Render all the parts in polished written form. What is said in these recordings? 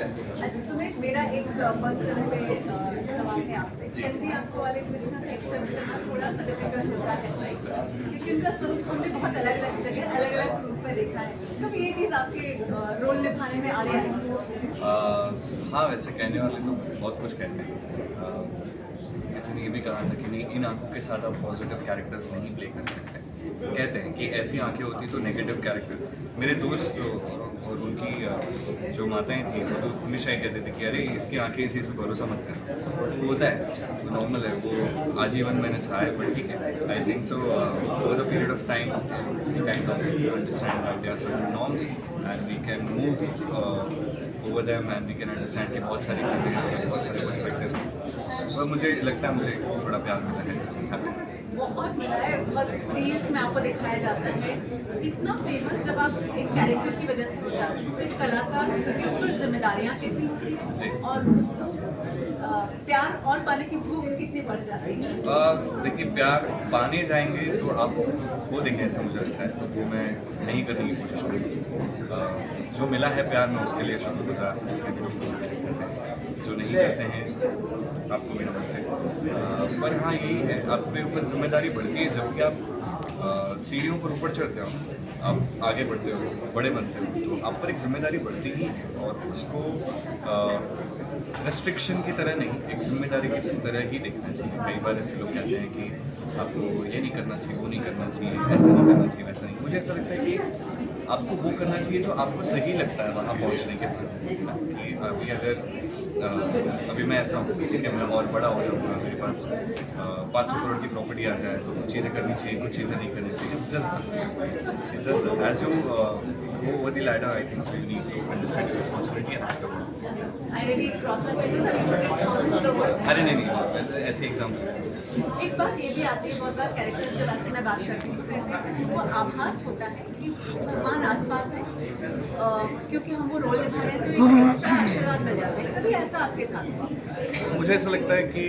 अच्छा सुमित, मेरा एक पर्सनल में सवाल है आपसे। जी आपको वाले कृष्णा का एक्सेप्ट करना थोड़ा सा डिफिकल्ट होता है, राइट? क्योंकि उनका स्वरूप हमने बहुत अलग अलग जगह अलग अलग रूप में देखा है। कब ये चीज़ आपके रोल निभाने में आ रही है? हाँ, वैसे कहने वाले तो बहुत कुछ कहते हैं। किसी ने ये भी कहा था कि नहीं, इन आंखों के साथ आप पॉजिटिव कैरेक्टर्स नहीं प्ले कर सकते। कहते हैं कि ऐसी आंखें होती तो नेगेटिव कैरेक्टर। मेरे दोस्त और उनकी जो माताएं थी वो तो हमेशा ये कहते थे कि अरे इसकी आंखें इस चीज़ पर भरोसा मत कर। वो होता है, वो नॉर्मल है, वो आजीवन मैंने सहा है, बट ठीक है। I think so over the period of time kind of understand that there are certain norms and we can move over them and we can understand कि बहुत सारी चीज़ें हैं, बहुत सारे पर्सपेक्टिव। और मुझे लगता है मुझे थोड़ा प्यार मिला है। बहुत मिला है और रील्स में आपको दिखाया जाता है इतना फेमस। जब आप एक कैरेक्टर की वजह से हो जाते हैं तो एक कलाकार के ऊपर जिम्मेदारियाँ कितनी होती हैं और उसको प्यार और पाने की भूख कितनी बढ़ जाती है? देखिए, प्यार पाने जाएंगे तो आप खो देंगे, ऐसा मुझे लगता है। तो वो मैं नहीं करने की कोशिश करूँगी। जो मिला है प्यार में उसके लिए शुक्रगुजार हूँ। जो नहीं करते हैं आपको भी नमस्ते। पर हाँ, यही है, आपके ऊपर जिम्मेदारी बढ़ती है जबकि आप सीढ़ियों पर ऊपर चढ़ते हो, आप आगे बढ़ते हो, बड़े बनते हो, तो आप पर एक जिम्मेदारी बढ़ती ही है। और उसको रेस्ट्रिक्शन की तरह नहीं, एक जिम्मेदारी की तरह ही देखना चाहिए। कई बार ऐसे लोग कहते हैं कि आपको ये नहीं करना चाहिए, वो नहीं करना चाहिए, ऐसा नहीं करना चाहिए, वैसा नहीं। मुझे ऐसा लगता है कि आपको वो करना चाहिए जो आपको सही लगता है वहाँ पहुँचने के बाद। कि अभी अगर अभी मैं ऐसा हूँ कि मैं और बड़ा हो जाऊँगा, मेरे पास 500 करोड़ की प्रॉपर्टी आ जाए तो कुछ चीज़ें करनी चाहिए, कुछ चीज़ें नहीं करनी चाहिए। It's just as you go over the ladder, I think so you need to understand your responsibility and pick up. I really cross my fingers and you get 1000 followers. अरे नहीं, ऐसे एग्जाम्पल। एक बात ये भी आती है, बहुत बार कैरेक्टर्स जब ऐसे मैं बात करती हूँ तो कहते हैं वो आभास होता है कि भगवान आसपास है, क्योंकि हम वो रोल निभा रहे हैं तो एक एक्स्ट्रा आशीर्वाद मिल जाते हैं। कभी ऐसा आपके साथ हुआ? मुझे ऐसा लगता है कि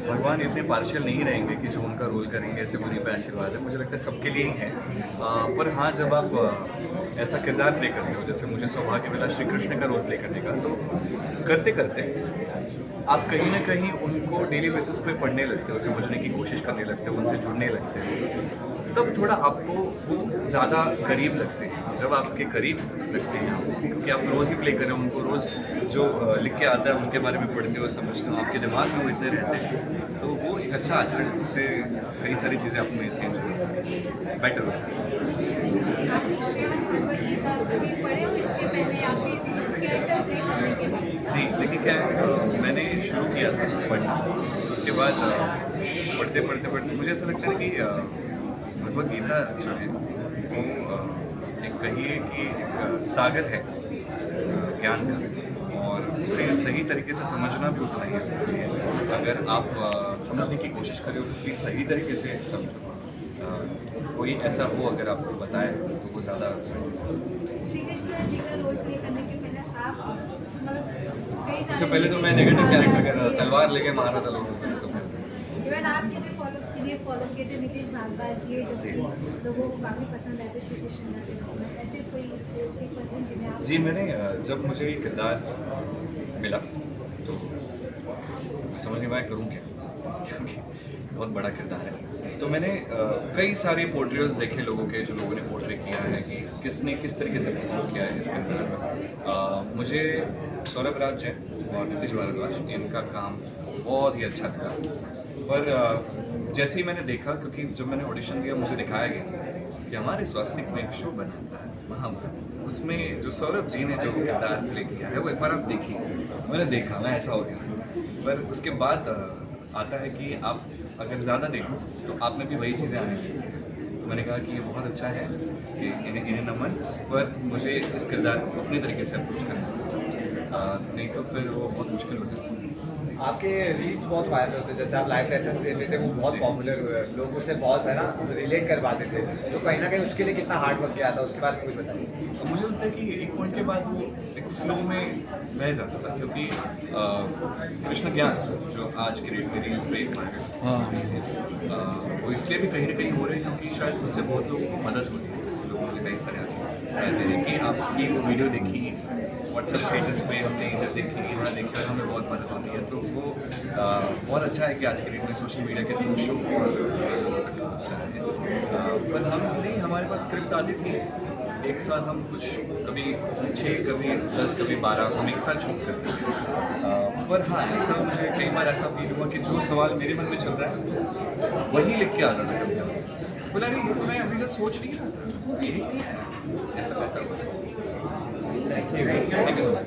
भगवान इतने पार्शियल नहीं रहेंगे कि जो उनका रोल करेंगे ऐसे उन्हीं पर आशीर्वाद है। मुझे लगता है सबके लिए ही है। पर हाँ, जब आप ऐसा किरदार प्ले करते हो, जैसे मुझे सौभाग्य मिला श्री कृष्ण का रोल प्ले करने का, तो करते करते आप कहीं ना कहीं उनको डेली बेसिस पे पढ़ने लगते हो, समझने की कोशिश करने लगते हो, उनसे जुड़ने लगते हो, तब थोड़ा आपको वो ज़्यादा करीब लगते हैं। जब आपके करीब लगते हैं क्योंकि आप रोज़ ही प्ले कर रहे हो, उनको रोज़ जो लिख के आता है उनके बारे में पढ़ते हो, समझते हो, आपके दिमाग में वो इतने रहते हैं, तो वो एक अच्छा आचरण है। उससे कई सारी चीज़ें आप में चेंज होती हैं, बेटर होती है। जी, लेकिन क्या है, मैंने शुरू किया था पढ़ना, उसके बाद पढ़ते पढ़ते पढ़ते मुझे ऐसा लगता है कि भगवद गीता जो है वो एक कहिए कि एक सागर है ज्ञान का, और उसे सही तरीके से समझना भी उतना ही ज़रूरी है। अगर आप समझने की कोशिश करें तो प्लीज़ सही तरीके से समझो। कोई ऐसा हो अगर आपको बताए तो वो ज़्यादा। श्री कृष्ण जी का रोल प्ले करने के पहले आप उससे पहले तो मैं नेगेटिव कैरेक्टर कर रहा था, तलवार लेके मार रहा था लोगों को, सब। इवन आप जैसे फॉलो किए थे नीतीश भारद्वाज जी, जो कि लोगों को काफ़ी पसंद आए थे श्री कृष्ण के रोल में, ऐसे कोई एक पर्सन जिन्हें आप? जी, मैंने जब मुझे ये किरदार मिला तो समझ नहीं पाया करूँ क्या, क्योंकि बहुत बड़ा किरदार है। तो मैंने कई सारे पोर्ट्रेल्स देखे लोगों के, जो लोगों ने पोर्ट्रे किया है कि किसने किस तरीके से परफॉर्म किया है इस किरदार में। मुझे सौरभ राज जैन और नीतीश भारद्वाज, इनका काम बहुत ही अच्छा लगा। पर जैसे ही मैंने देखा, क्योंकि जब मैंने ऑडिशन दिया मुझे दिखाया गया कि हमारे स्वास्थ्य में एक शो बना था महाभारत, उसमें जो सौरभ जी ने जो किरदार प्ले किया है वो एक बार आप देखिए। मैंने देखा, मैं ऐसा हो गया। पर उसके बाद आता है कि आप अगर ज़्यादा देखो तो आप में भी वही चीज़ें आने लगती। मैंने कहा कि ये बहुत अच्छा है कि इन्हें नमन, पर मुझे इस किरदार को अपने तरीके से अप्रोच करना, नहीं तो फिर वो बहुत मुश्किल हो जाता है। आपके रील्स बहुत वायरल होते थे, जैसे आप लाइफ लेसन देते थे, वो बहुत पॉपुलर हुए, लोग उसे बहुत है ना रिलेट कर पाते थे, तो कहीं ना कहीं उसके लिए कितना हार्ड वर्क किया था, उसके बारे में कुछ बताइए। तो मुझे लगता है कि एक पॉइंट के बाद वो एक फ्लो में बह जाता था, क्योंकि कृष्ण ज्ञान जो आज की डेट में रील्स पे वो इसलिए भी कहीं ना कहीं हो रहे हैं क्योंकि शायद उससे बहुत लोगों को मदद होती है। जैसे लोग मुझे कई सारे कहते हैं कि आपकी वीडियो देखी, व्हाट्सएप स्टेटस पे हमने इधर देखी, यहाँ देखी और हमें बहुत मदद होती है। तो वो बहुत अच्छा है कि आज की डेट में सोशल मीडिया के थ्रू शो और लोगों तक पहुँच रहे हैं। पर हम नहीं, हमारे पास स्क्रिप्ट आती थी, एक साथ हम कुछ कभी 6, कभी 10, कभी 12 हम एक साथ शूट करते थे। पर हाँ, ऐसा मुझे कई बार ऐसा फील हुआ कि जो सवाल मेरे मन में चल रहा है वही लिख के आता था कभी कभी। बोला नहीं, ये तो मैं अभी जस्ट सोच नहीं रहा था, यही नहीं है, ऐसा कैसा हुआ। Thank you so much.